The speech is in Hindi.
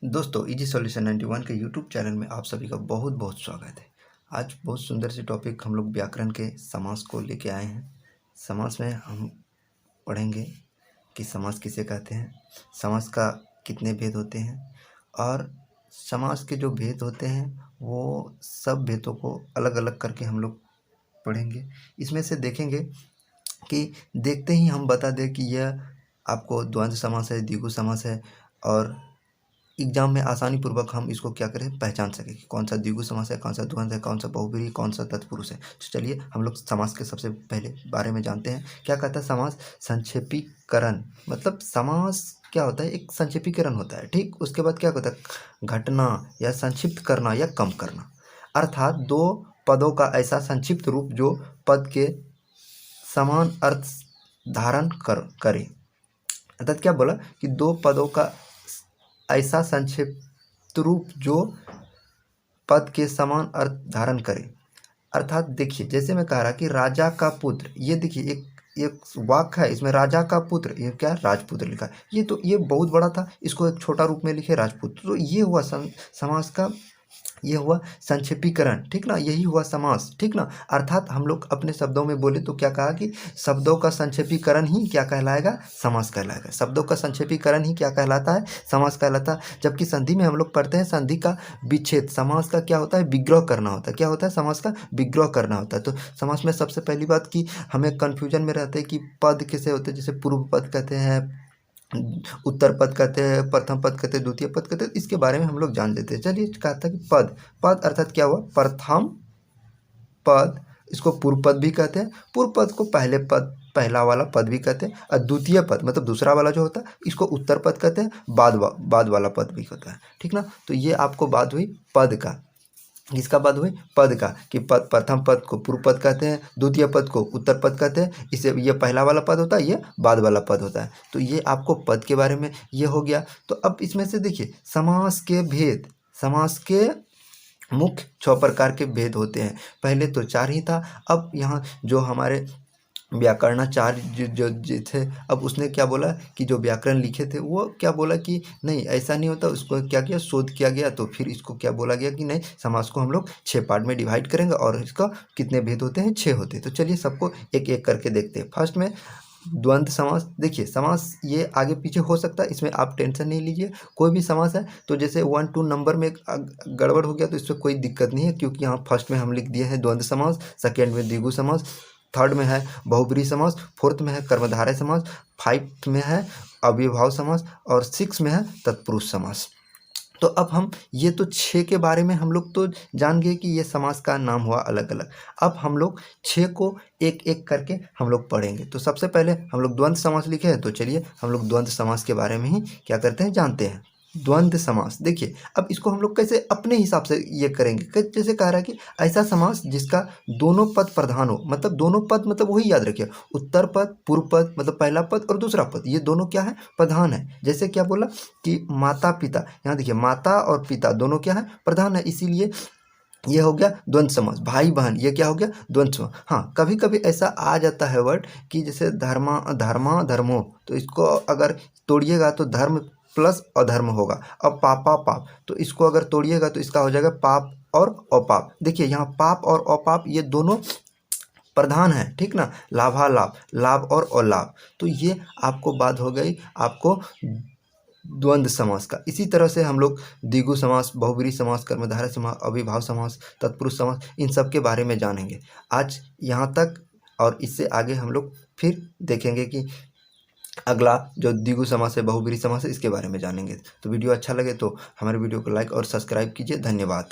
दोस्तों इजी सॉल्यूशन 91 के यूट्यूब चैनल में आप सभी का बहुत बहुत स्वागत है। आज बहुत सुंदर सी टॉपिक हम लोग व्याकरण के समास को लेके आए हैं। समास में हम पढ़ेंगे कि समास किसे कहते हैं, समास का कितने भेद होते हैं और समास के जो भेद होते हैं वो सब भेदों को अलग अलग करके हम लोग पढ़ेंगे। इसमें से देखेंगे कि देखते ही हम बता दें कि यह आपको द्वंद्व समास है, द्विगु समास है और एग्जाम में आसानी पूर्वक हम इसको क्या करें पहचान सकें कि कौन सा द्विगु समास है, कौन सा द्वंद्व है, कौन सा बहुब्रीहि, कौन सा तत्पुरुष है। तो चलिए हम लोग समास के सबसे पहले बारे में जानते हैं। क्या कहता है समास? संक्षेपीकरण। मतलब समास क्या होता है? एक संक्षेपीकरण होता है। ठीक, उसके बाद क्या होता है? घटना या संक्षिप्त करना या कम करना, अर्थात दो पदों का ऐसा संक्षिप्त रूप जो पद के समान अर्थ धारण करे। अर्थात क्या बोला कि दो पदों का ऐसा संक्षिप्त रूप जो पद के समान अर्थ धारण करे। अर्थात देखिए, जैसे मैं कह रहा कि राजा का पुत्र, ये देखिए एक वाक्य है, इसमें राजा का पुत्र, ये क्या राजपुत्र लिखा है। ये बहुत बड़ा था, इसको एक छोटा रूप में लिखे राजपुत्र। तो ये हुआ समास का, ये हुआ संक्षेपीकरण। ठीक ना, यही हुआ समास। ठीक ना, अर्थात हम लोग अपने शब्दों में बोले तो क्या कहा कि शब्दों का संक्षेपीकरण ही क्या कहलाएगा? समास कहलाएगा। शब्दों का संक्षेपीकरण ही क्या कहलाता है? समास कहलाता है। जबकि संधि में हम लोग पढ़ते हैं संधि का विच्छेद। समास का क्या होता है? विग्रह करना होता है। क्या होता है? समास का विग्रह करना होता है। तो समास में सबसे पहली बात की हमें कन्फ्यूजन में रहते हैं कि पद किसे होते हैं। जैसे पूर्व पद कहते हैं, उत्तर पद कहते हैं, प्रथम पद कहते हैं, द्वितीय पद कहते हैं। इसके बारे में हम लोग जान लेते हैं। चलिए, कहा था कि पद, पद अर्थात क्या हुआ? प्रथम पद, इसको पूर्व पद भी कहते हैं। पूर्व पद को पहले पद, पहला वाला पद भी कहते हैं। और द्वितीय पद मतलब दूसरा वाला जो होता है इसको उत्तर पद कहते हैं। बाद वाला पद भी होता है। ठीक ना, तो ये आपको बात हुई पद का। किसका पद हुई? पद का। कि पद, प्रथम पद को पूर्व पद कहते हैं, द्वितीय पद को उत्तर पद कहते हैं। इसे ये पहला वाला पद होता है, ये बाद वाला पद होता है। तो ये आपको पद के बारे में ये हो गया। तो अब इसमें से देखिए समास के भेद, समास के मुख्य 6 प्रकार के भेद होते हैं। पहले तो 4 ही था, अब यहाँ जो हमारे व्याकरणाचार्य जो थे, अब उसने क्या बोला कि जो व्याकरण लिखे थे वो क्या बोला कि नहीं ऐसा नहीं होता। उसको क्या किया, शोध किया गया। तो फिर इसको क्या बोला गया कि नहीं, समास को हम लोग 6 पार्ट में डिवाइड करेंगे और इसका कितने भेद होते हैं? 6 होते हैं। तो चलिए सबको एक एक करके देखते हैं। फर्स्ट में द्वंद्व समास। देखिए समास ये आगे पीछे हो सकता है, इसमें आप टेंशन नहीं लीजिए। कोई भी समास है तो जैसे 1 2 नंबर में गड़बड़ हो गया तो इसमें कोई दिक्कत नहीं है, क्योंकि यहाँ फर्स्ट में हम लिख दिए हैं द्वंद्व समास, सेकेंड में द्विगु समास, थर्ड में है बहुब्रीहि समास, फोर्थ में है कर्मधारय समास, 5th में है अव्ययभाव समास और 6 में है तत्पुरुष समास। तो अब हम ये तो 6 के बारे में हम लोग तो जान गए कि ये समास का नाम हुआ अलग अलग। अब हम लोग 6 को एक एक करके हम लोग पढ़ेंगे। तो सबसे पहले हम लोग द्वंद्व समास लिखे हैं, तो चलिए हम लोग द्वंद्व समास के बारे में ही क्या करते हैं, जानते हैं। द्वंद्व समास देखिए, अब इसको हम लोग कैसे अपने हिसाब से ये करेंगे। जैसे कह रहा है कि ऐसा समास जिसका दोनों पद प्रधान हो। मतलब दोनों पद मतलब वही याद रखिए, उत्तर पद, पूर्व पद मतलब पहला पद और दूसरा पद, ये दोनों क्या है? प्रधान है। जैसे क्या बोला कि माता पिता, यहाँ देखिए माता और पिता दोनों क्या है? प्रधान है। इसीलिए ये हो गया द्वंद्व समास। भाई बहन, ये क्या हो गया? द्वंद्व समास। हाँ, कभी कभी ऐसा आ जाता है वर्ड कि जैसे धर्मा धर्मा धर्मो, तो इसको अगर तोड़िएगा तो धर्म प्लस अधर्म होगा। अब पापा पाप, तो इसको अगर तोड़िएगा तो इसका हो जाएगा पाप और अपाप। देखिए यहाँ पाप और अपाप ये दोनों प्रधान है। ठीक ना, लाभालाभ, लाभ और अलाभ। तो ये आपको बात हो गई आपको द्वंद्व समास का। इसी तरह से हम लोग द्विगु समास, बहुब्रीहि समास, कर्मधारय समास, अव्ययभाव समास, तत्पुरुष समास, इन सब के बारे में जानेंगे आज यहाँ तक। और इससे आगे हम लोग फिर देखेंगे कि अगला जो द्विगु समास है, बहुब्रीहि समास है, इसके बारे में जानेंगे। तो वीडियो अच्छा लगे तो हमारे वीडियो को लाइक और सब्सक्राइब कीजिए। धन्यवाद।